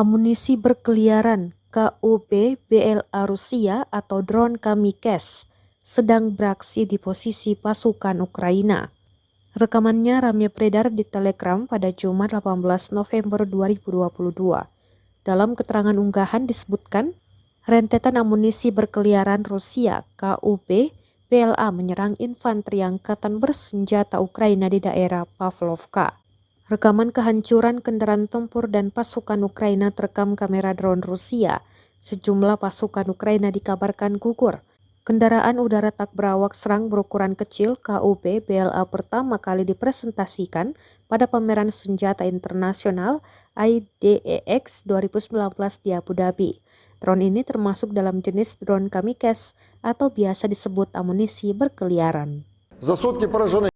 Amunisi berkeliaran KUB-BLA Rusia atau drone kamikze sedang beraksi di posisi pasukan Ukraina. Rekamannya ramai beredar di Telegram pada Jumat 18 November 2022. Dalam keterangan unggahan disebutkan, rentetan amunisi berkeliaran Rusia KUB-BLA menyerang infanteri angkatan bersenjata Ukraina di daerah Pavlovka. Rekaman kehancuran kendaraan tempur dan pasukan Ukraina terekam kamera drone Rusia. Sejumlah pasukan Ukraina dikabarkan gugur. Kendaraan udara tak berawak serang berukuran kecil KUB-BLA pertama kali dipresentasikan pada pameran senjata internasional IDEX 2019 di Abu Dhabi. Drone ini termasuk dalam jenis drone kamikze atau biasa disebut amunisi berkeliaran. За сутки поражены